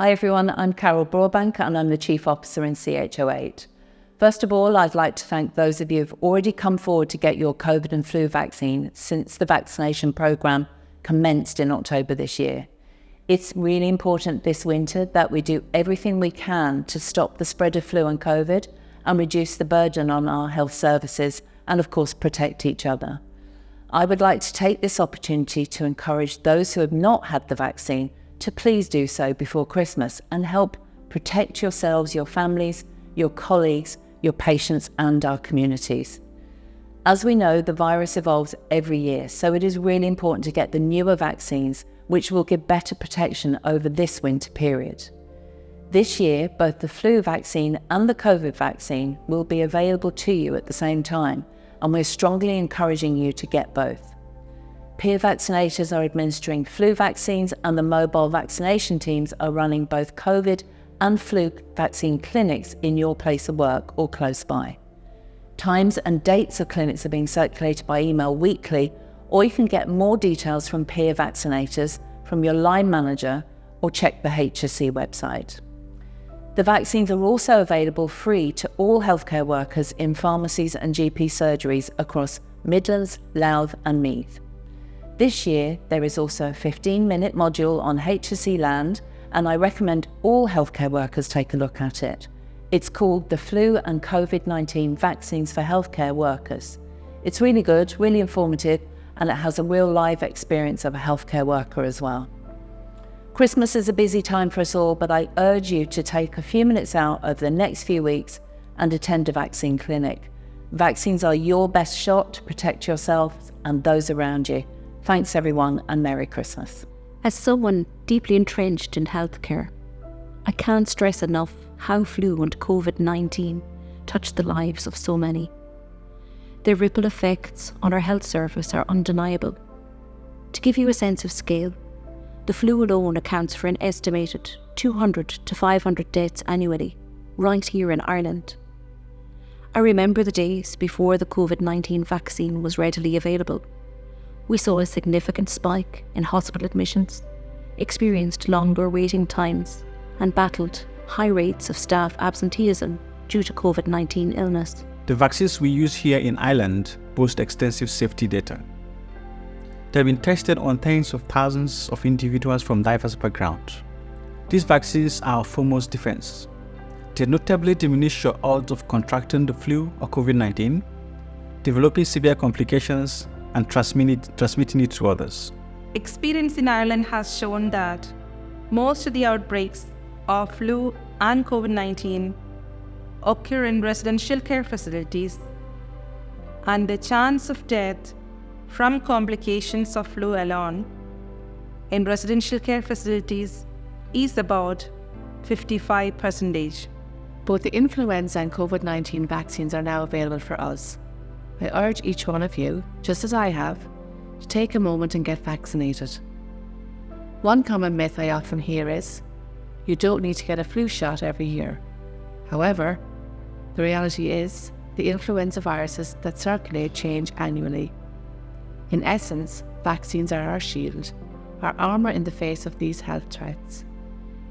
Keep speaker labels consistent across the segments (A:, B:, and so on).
A: Hi everyone, I'm Carol Broadbank and I'm the Chief Officer in CHO8. First of all, I'd like to thank those of you who have already come forward to get your COVID and flu vaccine since the vaccination programme commenced in October this year. It's really important this winter that we do everything we can to stop the spread of flu and COVID and reduce the burden on our health services and of course protect each other. I would like to take this opportunity to encourage those who have not had the vaccine to please do so before Christmas and help protect yourselves, your families, your colleagues, your patients and our communities. As we know, the virus evolves every year, so it is really important to get the newer vaccines which will give better protection over this winter period. This year, both the flu vaccine and the COVID vaccine will be available to you at the same time, and we're strongly encouraging you to get both. Peer vaccinators are administering flu vaccines and the mobile vaccination teams are running both COVID and flu vaccine clinics in your place of work or close by. Times and dates of clinics are being circulated by email weekly, or you can get more details from peer vaccinators from your line manager or check the HSC website. The vaccines are also available free to all healthcare workers in pharmacies and GP surgeries across Midlands, Louth and Meath. This year, there is also a 15-minute module on HSC Land, and I recommend all healthcare workers take a look at it. It's called the Flu and COVID-19 Vaccines for Healthcare Workers. It's really good, really informative, and it has a real live experience of a healthcare worker as well. Christmas is a busy time for us all, but I urge you to take a few minutes out over the next few weeks and attend a vaccine clinic. Vaccines are your best shot to protect yourselves and those around you. Thanks everyone and Merry Christmas.
B: As someone deeply entrenched in healthcare, I can't stress enough how flu and COVID-19 touched the lives of so many. Their ripple effects on our health service are undeniable. To give you a sense of scale, the flu alone accounts for an estimated 200 to 500 deaths annually, right here in Ireland. I remember the days before the COVID-19 vaccine was readily available. We saw a significant spike in hospital admissions, experienced longer waiting times, and battled high rates of staff absenteeism due to COVID-19 illness.
C: The vaccines we use here in Ireland boast extensive safety data. They've been tested on tens of thousands of individuals from diverse backgrounds. These vaccines are our foremost defense. They notably diminish your odds of contracting the flu or COVID-19, developing severe complications, and transmitting it to others.
D: Experience in Ireland has shown that most of the outbreaks of flu and COVID-19 occur in residential care facilities, and the chance of death from complications of flu alone in residential care facilities is about 55%.
E: Both the influenza and COVID-19 vaccines are now available for us. I urge each one of you, just as I have, to take a moment and get vaccinated. One common myth I often hear is, you don't need to get a flu shot every year. However, the reality is, the influenza viruses that circulate change annually. In essence, vaccines are our shield, our armour in the face of these health threats.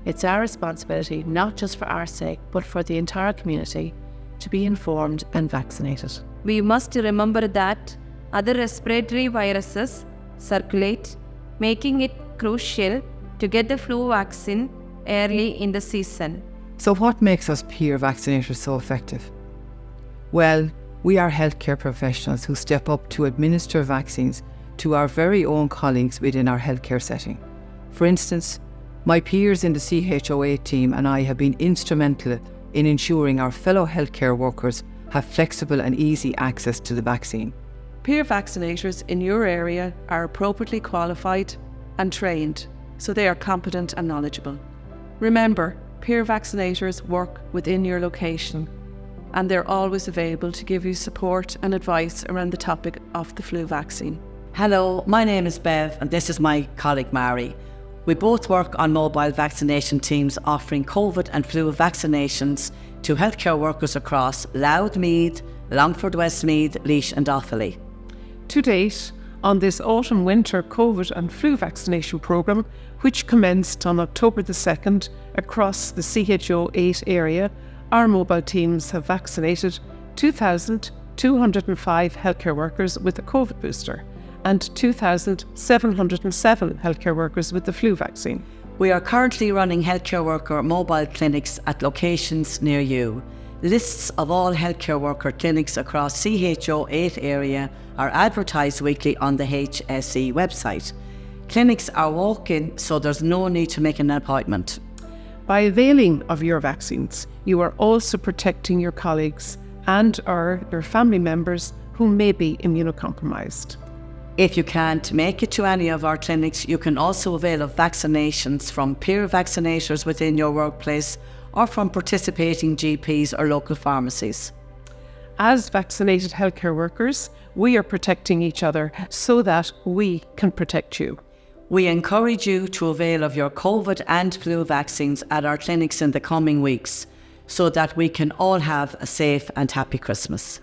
E: It's our responsibility, not just for our sake, but for the entire community, to be informed and vaccinated.
D: We must remember that other respiratory viruses circulate, making it crucial to get the flu vaccine early in the season.
F: So what makes us peer vaccinators so effective? Well, we are healthcare professionals who step up to administer vaccines to our very own colleagues within our healthcare setting. For instance, my peers in the CHO8 team and I have been instrumental in ensuring our fellow healthcare workers have flexible and easy access to the vaccine.
G: Peer vaccinators in your area are appropriately qualified and trained, so they are competent and knowledgeable. Remember, peer vaccinators work within your location, and they're always available to give you support and advice around the topic of the flu vaccine.
H: Hello, my name is Bev and this is my colleague Mary. We both work on mobile vaccination teams offering COVID and flu vaccinations to healthcare workers across Louth, Meath, Longford, Westmeath, Laois and Offaly.
I: To date, on this autumn-winter COVID and flu vaccination programme, which commenced on October the 2nd across the CHO 8 area. Our mobile teams have vaccinated 2,205 healthcare workers with the COVID booster and 2,707 healthcare workers with the flu vaccine.
H: We are currently running healthcare worker mobile clinics at locations near you. Lists of all healthcare worker clinics across CHO 8 area are advertised weekly on the HSE website. Clinics are walk-in, so there's no need to make an appointment.
I: By availing of your vaccines, you are also protecting your colleagues and/or their family members who may be immunocompromised.
H: If you can't make it to any of our clinics, you can also avail of vaccinations from peer vaccinators within your workplace or from participating GPs or local pharmacies.
I: As vaccinated healthcare workers, we are protecting each other so that we can protect you.
H: We encourage you to avail of your COVID and flu vaccines at our clinics in the coming weeks so that we can all have a safe and happy Christmas.